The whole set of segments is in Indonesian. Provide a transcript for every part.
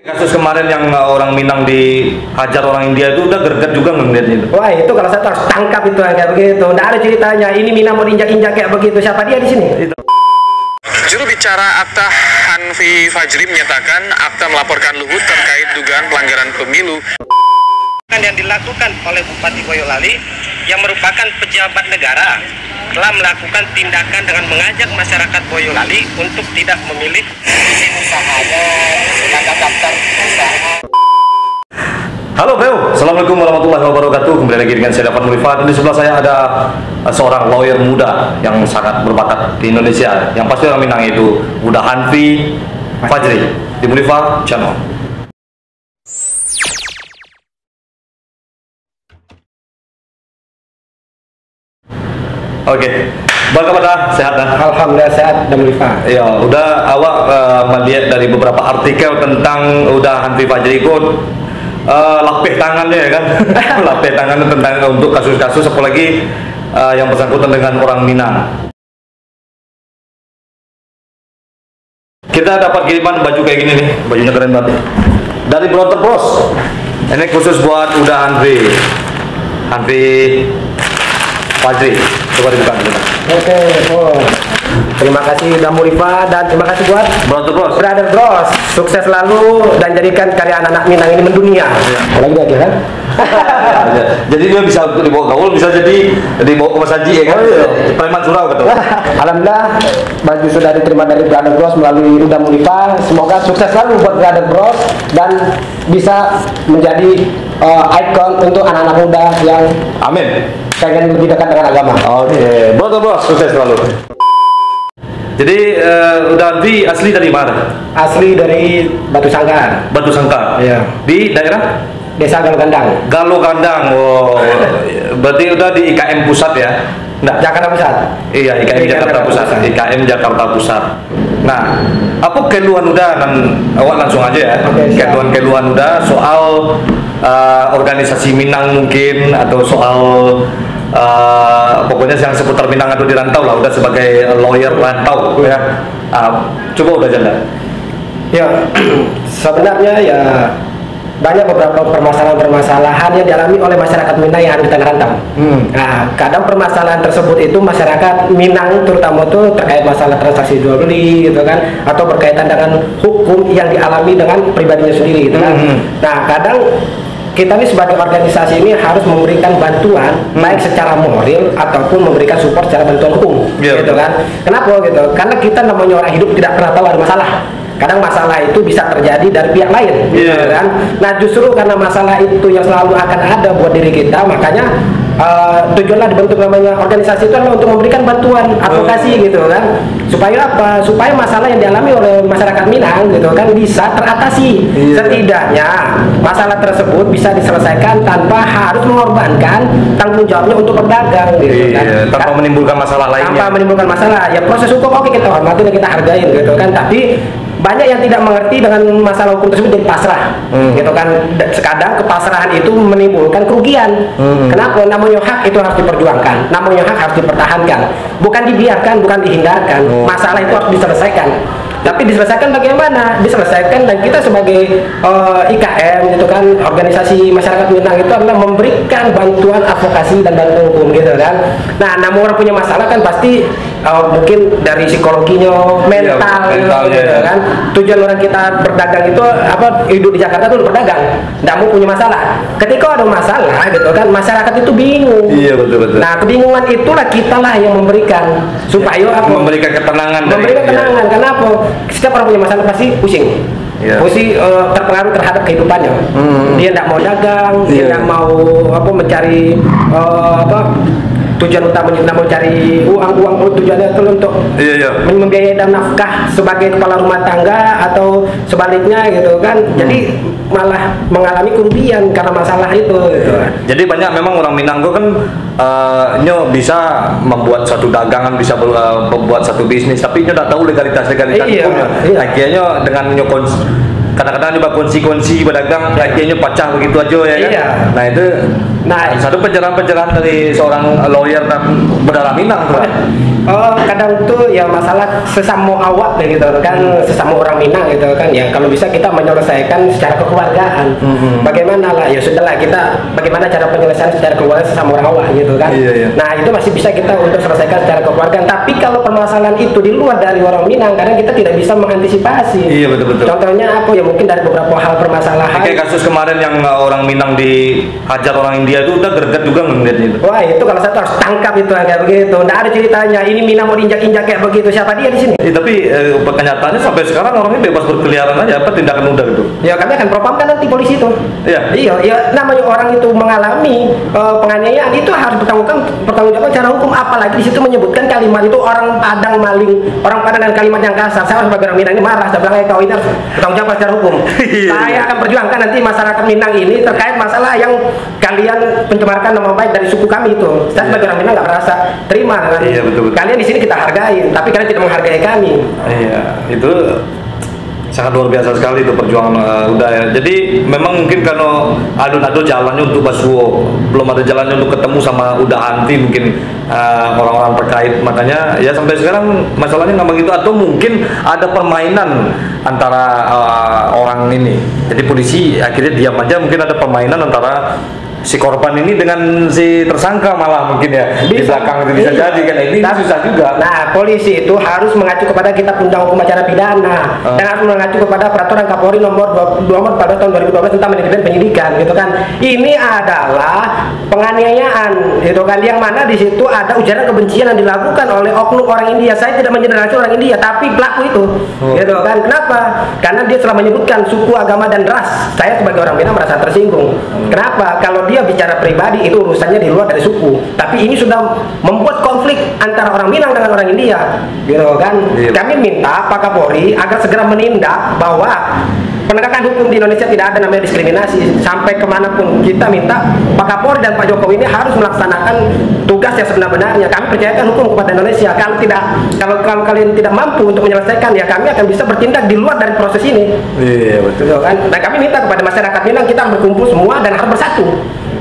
Kasus kemarin yang orang Minang dihajar orang India itu udah greget juga ngeliat itu. Wah itu kalau saya harus tangkap itu kayak begitu. Nggak ada ceritanya. Ini Minang mau diinjak-injak kayak begitu. Siapa dia di sini? Juru bicara Akta Hanfi Fajri menyatakan Akta melaporkan Luhut terkait dugaan pelanggaran pemilu. Yang dilakukan oleh Bupati Boyolali yang merupakan pejabat negara telah melakukan tindakan dengan mengajak masyarakat Boyolali untuk tidak memilih izin usahanya sebagai daftar usaha. Halo bro, assalamualaikum warahmatullahi wabarakatuh. Kembali lagi dengan saya Dapat Mulifat. Di sebelah saya ada seorang lawyer muda yang sangat berbakat di Indonesia. Yang pasti orang Minang itu udah Hanfi Fajri di Mulifat Channel. Oke, bagaimana sehat dah? Alhamdulillah sehat dan Mulifat. Ya, udah awak melihat dari beberapa artikel tentang udah Hanfi Fajri ikut lapih tangannya ya kan? Lapih tangan tentang untuk kasus-kasus apalagi yang bersangkutan dengan orang Minang. Kita dapat kiriman baju kayak gini nih, bajunya keren banget. Dari Brother Bros. Ini khusus buat udah Hanfi Fajri. Coba dibuka dulu. Oke, terima kasih udah Mulifat dan terima kasih buat Brother Bros. Sukses selalu dan jadikan karya anak-anak Minang ini mendunia. Lagi aja kan? Jadi dia bisa dibawa gaul, bisa jadi dibawa ke Mas Haji ya kan? Preman surau gitu. Alhamdulillah baju sudah diterima dari Brother Bros melalui Udah Mulifat. Semoga sukses selalu buat Brother Bros dan bisa menjadi ikon untuk anak-anak muda yang amin pengen lebih dekat dengan agama. Oke, Brother Bros sukses selalu. Jadi udah Hanfi asli dari mana? Asli dari Batu Sangkar. Batu Sangkar. Iya. Di daerah Desa Galo Gandang. Galo Gandang. Oh, berarti udah di IKM pusat ya? Nggak. Jakarta Pusat. Iya, IKM Jakarta Pusat. IKM Jakarta Pusat. Nah, apa keluhan udah awak langsung aja ya. Keluhan udah soal organisasi Minang mungkin atau soal pokoknya yang seputar Minang atau di rantau lah, udah sebagai lawyer rantau ya. Coba udah janda. Ya, sebenarnya ya banyak beberapa permasalahan-permasalahan yang dialami oleh masyarakat Minang yang ada di tanah rantau. Nah, kadang permasalahan tersebut itu masyarakat Minang terutama itu terkait masalah transaksi jual beli gitu kan, atau berkaitan dengan hukum yang dialami dengan pribadinya sendiri gitu kan. Nah, kadang kita ini sebagai organisasi ini harus memberikan bantuan baik secara moral ataupun memberikan support secara bantuan hukum, gitu kan. Kenapa gitu? Karena kita namanya orang hidup tidak pernah tahu ada masalah. Kadang masalah itu bisa terjadi dari pihak lain, gitu kan. Nah justru karena masalah itu yang selalu akan ada buat diri kita, makanya tujuanlah dibentuk namanya organisasi itu adalah untuk memberikan bantuan advokasi gitu kan, supaya apa? Supaya masalah yang dialami oleh masyarakat Minang gitu kan bisa teratasi. Setidaknya masalah tersebut bisa diselesaikan tanpa harus mengorbankan tanggung jawabnya untuk berdagang gitu kan. Tanpa menimbulkan masalah lainnya. Tanpa menimbulkan masalah. Ya proses hukum oke kita hormati dan kita hargain gitu kan, tapi banyak yang tidak mengerti dengan masalah hukum tersebut jadi pasrah, gitu kan. Sekadang kepasrahan itu menimbulkan kerugian. Kenapa? Namanya hak itu harus diperjuangkan, namanya hak harus dipertahankan, bukan dibiarkan, bukan dihindarkan. Masalah itu harus diselesaikan. Tapi diselesaikan bagaimana? Diselesaikan dan kita sebagai IKM gitu kan, organisasi masyarakat Minang itu adalah memberikan bantuan advokasi dan bantuan hukum gitu kan. Nah, namun orang punya masalah kan pasti mungkin dari psikologinya, mental gitu kan. Tujuan orang kita berdagang itu apa? Hidup di Jakarta itu berdagang. Namun punya masalah. Ketika ada masalah gitu kan, masyarakat itu bingung. Iya betul. Nah, kebingungan itulah kita lah yang memberikan supaya apa? Memberikan ketenangan. Memberikan ketenangan. Kenapa? Setiap orang punya masalah pasti pusing. Pusing terpengaruh terhadap kehidupannya. Dia tidak mau dagang, dia tidak mau mencari tujuan utamanya mau cari uang tujuannya itu untuk membiayai dan nafkah sebagai kepala rumah tangga atau sebaliknya gitu kan. Jadi malah mengalami kerugian karena masalah itu gitu. Jadi banyak memang orang Minang kan bisa membuat satu dagangan, bisa membuat satu bisnis, tapi tidak tahu legalitas hukumnya. Akhirnya dengan kadang-kadang juga konsekuensi pedagang akhirnya pecah begitu aja ya kan? Nah itu satu pencerahan dari seorang lawyer dan berdarah Minang tuh. Kadang tuh ya masalah sesama awak gitu kan, sesama orang Minang gitu kan, ya kalau bisa kita menyelesaikan secara kekeluargaan. Bagaimana lah, ya sudahlah kita bagaimana cara penyelesaian secara keluarga sesama orang awak gitu kan. Nah itu masih bisa kita untuk selesaikan secara kekeluargaan. Tapi kalau permasalahan itu di luar dari orang Minang, kadang kita tidak bisa mengantisipasi. Iya betul. Contohnya apa ya, mungkin dari beberapa hal permasalahan. Kayak kasus kemarin yang orang Minang dihajar orang India itu udah greget juga ngeliatnya itu. Wah itu kalau saya harus tangkap itu kayak begitu. Nggak ada ceritanya. Ini Minang mau diinjak-injak kayak begitu. Siapa dia di sini? Tapi kenyataannya sampai sekarang orangnya bebas berkeliaran aja. Apa tindakan udah itu? Ya kami akan propam kan nanti polisi itu. Iya. Iya. Namanya orang itu mengalami penganiayaan itu harus bertanggung jawab secara hukum. Apalagi di situ menyebutkan kalimat itu orang Padang maling, orang Padang dan kalimat yang kasar. Saya sebagai orang Minang ini marah. Saya bilang kau ini harus bertanggung jawab secara hukum. Saya akan perjuangkan nanti masyarakat Minang ini terkait masalah yang kalian pencemarkan nama baik dari suku kami itu. Saya sebagai orang Minang nggak merasa terima dengan betul. kalian di sini kita hargai, tapi kalian tidak menghargai kami. Iya, itu sangat luar biasa sekali itu perjuangan udah ya. Jadi memang mungkin kalau adu jalannya untuk Basuo, belum ada jalannya untuk ketemu sama udah anti mungkin orang-orang terkait, makanya ya sampai sekarang masalahnya nggak begitu, atau mungkin ada permainan antara orang ini. Jadi polisi akhirnya diam aja, mungkin ada permainan antara si korban ini dengan si tersangka malah mungkin ya di belakang itu bisa jadi kan, ini susah juga. Nah polisi itu harus mengacu kepada kitab undang hukum acara pidana dan harus mengacu kepada peraturan Kapolri nomor 14 tahun 2012 tentang manajemen penyidikan gitu kan. Ini adalah penganiayaan gitu kan, yang mana di situ ada ujaran kebencian yang dilakukan oleh oknum orang India. Saya tidak mengeneralisasi orang India, tapi pelaku itu gitu kan. Kenapa? Karena dia telah menyebutkan suku, agama dan ras. Saya sebagai orang Minang merasa tersinggung. Kenapa? Kalau dia bicara pribadi itu urusannya di luar dari suku, tapi ini sudah membuat konflik antara orang Minang dengan orang India gitu kan. Kami minta Pak Kapolri agar segera menindak bahwa penegakan hukum di Indonesia tidak ada namanya diskriminasi. Sampai kemanapun kita minta Pak Kapolri dan Pak Jokowi ini harus melaksanakan tugas yang sebenar-benarnya. Kami percayakan hukum kepada Indonesia. Kalau kalian tidak mampu untuk menyelesaikan, ya kami akan bisa bertindak di luar dari proses ini. Iya betul kan. Dan kami minta kepada masyarakat Minang kita berkumpul semua dan harus bersatu.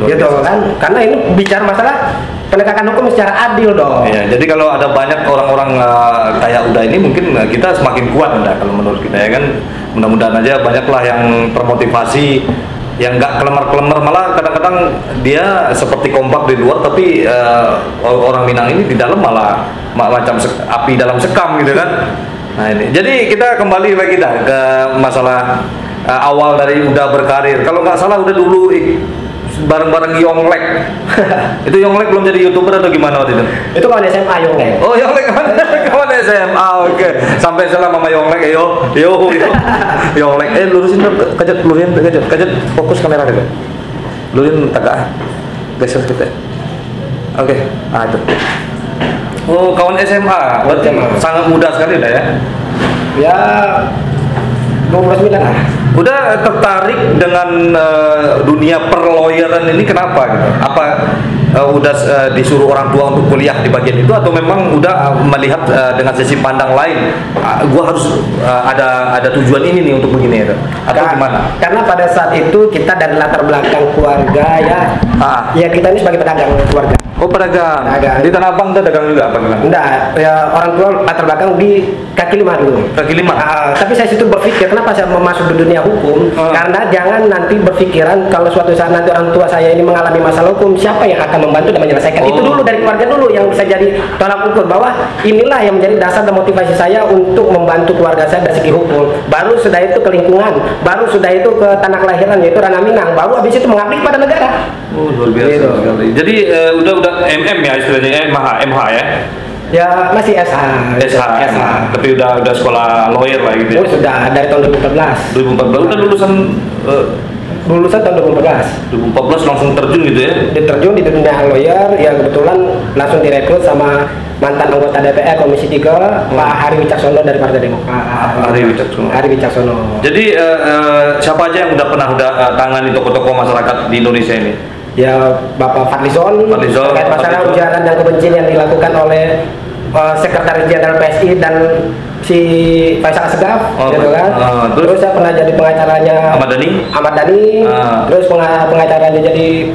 Gitu kan, karena ini bicara masalah penegakan hukum secara adil dong. Iya, jadi kalau ada banyak orang-orang kayak udah ini mungkin kita semakin kuat udah kalau menurut kita ya kan. Mudah-mudahan aja banyaklah yang termotivasi, yang nggak kelemar-kelemar, malah kadang-kadang dia seperti kompak di luar tapi orang Minang ini di dalam malah macam api dalam sekam gitu kan. Nah ini, jadi kita kembali lagi dah ke masalah awal dari udah berkarir. Kalau nggak salah udah dulu bareng-bareng Yonglek. Itu Yonglek belum jadi YouTuber atau gimana waktu itu? Itu kawan SMA Yonglek. Oh Yonglek kawan SMA. Oke. Sampai salah sama Yonglek yo. Yonglek. Lurusin kejut fokus kamera deh. Lurusin tegak. Geser kita. Oke. Itu. Oh kawan SMA. Berarti sangat muda sekali dah ya. Ya 29 lah. Udah tertarik dengan dunia perlawyeran ini kenapa gitu? Apa udah disuruh orang tua untuk kuliah di bagian itu, atau memang udah melihat dengan sisi pandang lain, gua harus ada tujuan ini nih untuk begini itu, atau gimana? Karena pada saat itu kita dari latar belakang keluarga ya kita ini sebagai pedagang keluarga. Oh pedagang. Di Tanah Abang tuh dagang juga apa gimana? Enggak, ya orang tua latar belakang di kaki lima dulu. Kaki lima. Tapi saya situ berpikir kenapa saya mau masuk di dunia hukum? Karena jangan nanti berpikiran kalau suatu saat nanti orang tua saya ini mengalami masalah hukum, siapa yang akan membantu dan menyelesaikan? Itu dulu dari keluarga dulu yang bisa jadi tolak ukur bahwa inilah yang menjadi dasar dan motivasi saya untuk membantu keluarga saya dari segi hukum. Baru sudah itu ke lingkungan, baru sudah itu ke tanah kelahiran yaitu Ranah Minang, baru habis itu mengabdi pada negara. Oh luar biasa sekali. Jadi udah MM ya istilahnya, MH ya? Ya masih SH. Tapi udah sekolah lawyer lah gitu ya? Oh sudah dari tahun 2014. Udah lulusan tahun 2014. 2014 langsung terjun gitu ya? Diterjun di dunia lawyer, ya kebetulan langsung direkrut sama mantan anggota DPR Komisi 3 Pak Hari Wicaksono dari Partai Demokrat. Hari Wicaksono. Jadi siapa aja yang pernah tangani tokoh-tokoh masyarakat di Indonesia ini? Ya Bapak Fadlizon terkait masalah ujaran dan kebencian yang dilakukan oleh Sekretaris Jenderal PSI dan si Faisal Asgaf, gitu kan. Terus saya pernah jadi pengacaranya Ahmad Dhani. Terus pengacaranya jadi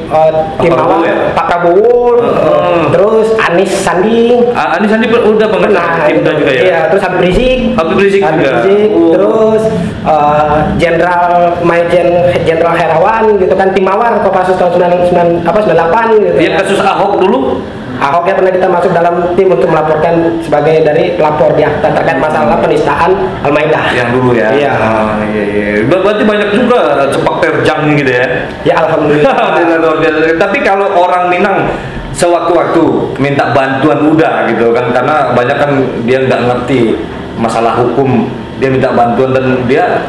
tim awal Pak Prabowo. Terus Anies Sandi. Anies Sandi udah pengacara tim juga ya. Iya, terus Habib Rizik juga. Terus Jenderal Herawan gitu kan, tim Mawar Kopassus tahun 98 gitu. Yang kasus Ahok dulu. Ahoknya pernah kita masuk dalam tim untuk melaporkan sebagai dari pelapor di akta terkait masalah penistaan Al-Maidah. Yang dulu ya. Iya. Iya. Berarti banyak juga sepak terjang gitu ya. Ya alhamdulillah. Tapi kalau orang Minang sewaktu-waktu minta bantuan udah gitu kan, karena banyak kan dia nggak ngerti masalah hukum, dia minta bantuan dan dia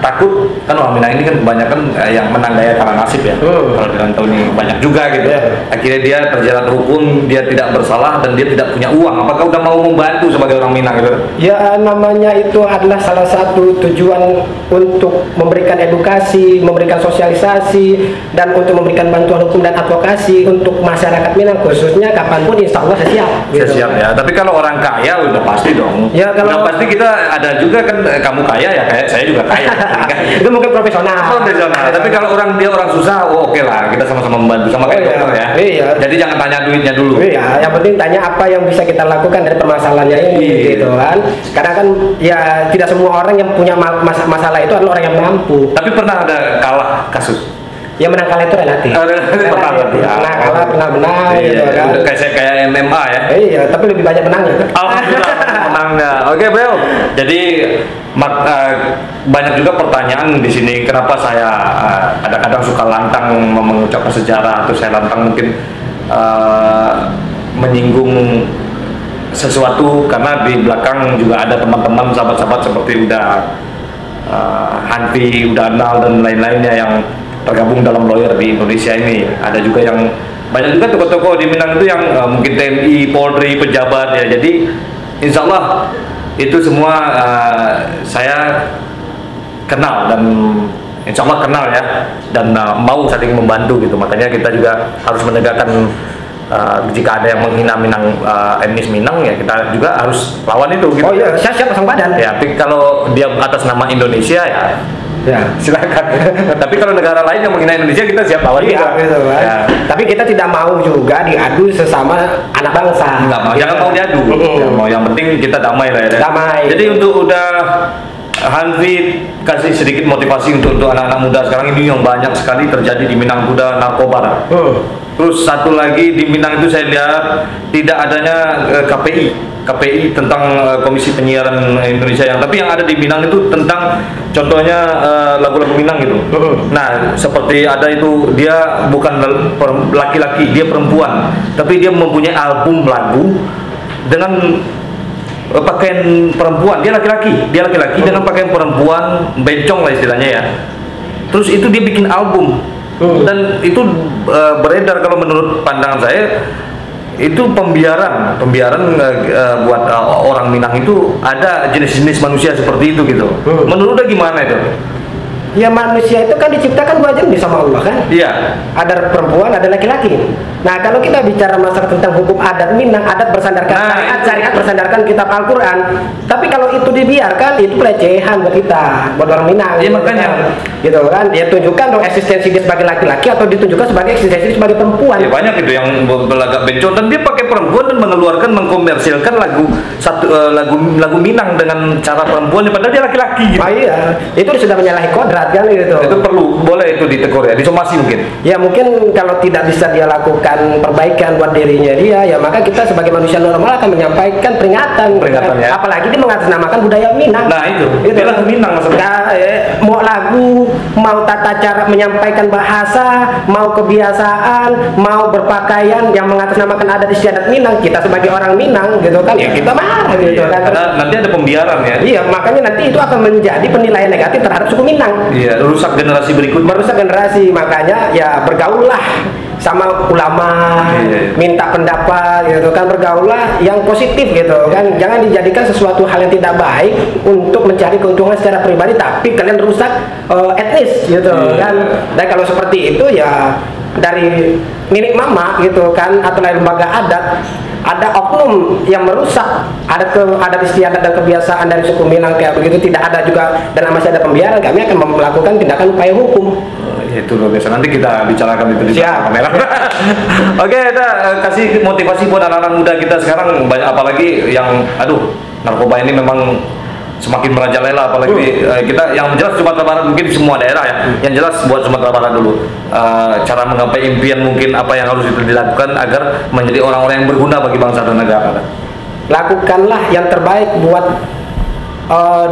takut kan. Orang Minang ini kan kebanyakan yang menang daya kalah nasib ya. Kalau di rantau ini banyak juga gitu. Akhirnya dia terjerat hukum, dia tidak bersalah dan dia tidak punya uang. Apakah udah mau membantu sebagai orang Minang gitu? Ya namanya itu adalah salah satu tujuan untuk memberikan edukasi, memberikan sosialisasi, dan untuk memberikan bantuan hukum dan advokasi untuk masyarakat Minang khususnya kapanpun insya Allah saya siap. Gitu. Siap ya. Tapi kalau orang kaya udah pasti dong. Ya kalau udah pasti kita ada juga kan, kamu kaya ya kayak saya juga kaya. Itu mungkin profesional. Tapi kalau orang susah, oke lah, kita sama-sama membantu sama kayak dokter ya. Iya. Jadi jangan tanya duitnya dulu. Iya, yang penting tanya apa yang bisa kita lakukan dari permasalahannya ini, gitu kan. Karena kan ya tidak semua orang yang punya masalah itu adalah orang yang mampu. Tapi pernah ada kalah kasus? Ya menang kalah itu relatif. Pernah kalah, pernah menang, gitu kan. Kayak MMA ya. Iya, tapi lebih banyak menangnya. Alhamdulillah menangnya. Oke, Bel. Jadi banyak juga pertanyaan di sini. Kenapa saya kadang-kadang suka lantang mengucapkan sejarah, atau saya lantang mungkin menyinggung sesuatu, karena di belakang juga ada teman-teman sahabat-sahabat seperti Hanfi, Udanal dan lain-lainnya yang tergabung dalam lawyer di Indonesia ini. Ada juga yang banyak juga tokoh-tokoh di Minang itu yang mungkin TNI, Polri, pejabat ya. Jadi insya Allah itu semua saya kenal dan insya Allah kenal ya, dan mau saling membantu gitu. Makanya kita juga harus menegakkan jika ada yang menghina Minang, etnis Minang ya kita juga harus lawan itu gitu. Oh iya, siap pasang badan. Ya, tapi kalau dia atas nama Indonesia ya silakan. Tapi kalau negara lain yang menghina Indonesia kita siap lawan juga. Gitu, kan? Ya. Tapi kita tidak mau juga diadu sesama anak bangsa. Enggak mau, jangan mau diadu. Mau, yang penting kita damai lah ya. Damai. Jadi udah Hanfi kasih sedikit motivasi untuk anak-anak muda sekarang ini yang banyak sekali terjadi di Minang, udah narkoba. Terus satu lagi di Minang itu saya lihat tidak adanya KPI tentang Komisi Penyiaran Indonesia, tapi yang ada di Minang itu tentang contohnya lagu-lagu Minang gitu. Nah, seperti ada itu, dia bukan laki-laki, dia perempuan, tapi dia mempunyai album lagu dengan pakaian perempuan. Dia laki-laki dengan pakaian perempuan, bencong lah istilahnya ya. Terus itu dia bikin album dan itu beredar. Kalau menurut pandangan saya itu pembiaran buat orang Minang itu ada jenis-jenis manusia seperti itu gitu. Menurutnya gimana itu? Ya manusia itu kan diciptakan dua jenis sama Allah kan? Iya. Ada perempuan, ada laki-laki. Nah kalau kita bicara masalah tentang hukum adat Minang, adat bersandarkan syariat bersandarkan kitab Al-Quran. Tapi kalau itu dibiarkan, itu pelecehan buat kita, buat orang Minang. Iya makanya. Gitu kan? Ya tunjukkan dong eksistensi dia sebagai laki-laki atau ditunjukkan sebagai eksistensi dia sebagai perempuan. Ya banyak itu yang belagak bencong, dan dia pakai perempuan dan mengkomersilkan lagu Minang dengan cara perempuan, padahal dia laki-laki. Gitu. Iya, itu sudah menyalahi kodrat kan gitu. Itu boleh itu ditegur ya, disomasi mungkin. Ya mungkin kalau tidak bisa dia lakukan perbaikan buat dirinya dia, ya maka kita sebagai manusia normal akan menyampaikan peringatan ya. Apalagi dia mengatasnamakan budaya Minang. Nah itu dia lagu Minang maksudnya. Mau lagu, mau tata cara menyampaikan bahasa, mau kebiasaan, mau berpakaian yang mengatasnamakan adat istiadat Minang, kita sebagai orang Minang gitu kan, ya kita marah gitu kan. Karena nanti ada pembiaran ya. Iya, makanya nanti itu akan menjadi penilaian negatif terhadap suku Minang. Iya, rusak generasi berikutnya. Merusak generasi, makanya ya bergaullah sama ulama, minta pendapat gitu kan, bergaullah yang positif gitu kan, jangan dijadikan sesuatu hal yang tidak baik untuk mencari keuntungan secara pribadi, tapi kalian rusak etnis gitu kan. Dan kalau seperti itu ya dari milik mama gitu kan, atau lembaga adat ada oknum yang merusak, ada istiadat dan kebiasaan dari suku Minang kayak begitu tidak ada juga dan masih ada pembiaran, kami akan melakukan tindakan upaya hukum. Itu luar biasa, nanti kita bicarakan itu di Siap. kamera. Oke, kita kasih motivasi buat anak-anak muda kita sekarang, banyak apalagi yang narkoba ini memang semakin merajalela, apalagi kita yang jelas Sumatera Barat, mungkin semua daerah ya, yang jelas buat Sumatera Barat dulu, cara menggapai impian mungkin apa yang harus dilakukan agar menjadi orang-orang yang berguna bagi bangsa dan negara. Lakukanlah yang terbaik buat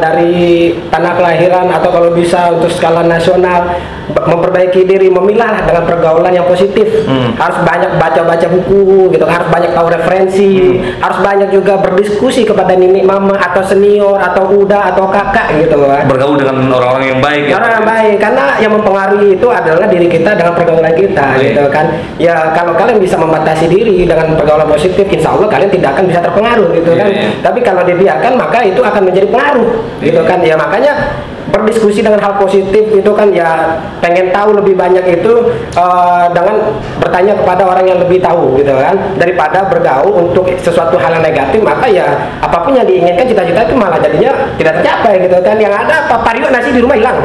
dari tanah kelahiran atau kalau bisa untuk skala nasional, memperbaiki diri, memilahlah dengan pergaulan yang positif. Harus banyak baca-baca buku gitu, harus banyak tahu referensi, harus banyak juga berdiskusi kepada nenek mama atau senior atau uda atau kakak gitu kan. Bergaul dengan orang-orang yang baik. Orang yang baik, karena yang mempengaruhi itu adalah diri kita dengan pergaulan kita gitu kan. Ya kalau kalian bisa membatasi diri dengan pergaulan positif, insya Allah kalian tidak akan bisa terpengaruh gitu kan. Tapi kalau dibiarkan maka itu akan menjadi pengaruh gitu kan. Ya makanya berdiskusi dengan hal positif itu kan, ya pengen tahu lebih banyak itu dengan bertanya kepada orang yang lebih tahu gitu kan, daripada bergaul untuk sesuatu hal yang negatif. Maka ya apapun yang diinginkan, cita-cita itu malah jadinya tidak tercapai gitu kan. Yang ada apa, pariuk nasi di rumah hilang.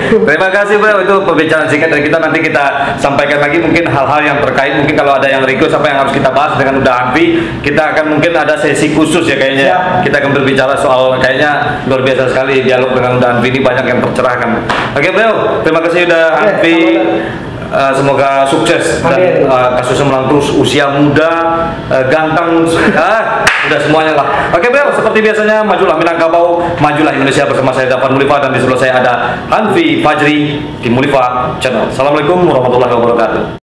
Terima kasih Bro, itu pembicaraan singkat dari kita. Nanti kita sampaikan lagi mungkin hal-hal yang terkait, mungkin kalau ada yang request apa yang harus kita bahas dengan Uda Hanfi, kita akan mungkin ada sesi khusus ya kayaknya. Kita akan berbicara soal, kayaknya luar biasa sekali dialog dengan Uda Hanfi ini, banyak yang tercerahkan. Oke Bro, terima kasih Uda Hanfi. Semoga sukses dan kasusnya menang terus, usia muda, ganteng, udah semuanya lah. Oke Bro, seperti biasanya, majulah Minangkabau, majulah Indonesia, bersama saya Dafan Mulifa, dan di sebelah saya ada Hanfi Fajri di Mulifa Channel. Assalamualaikum warahmatullahi wabarakatuh.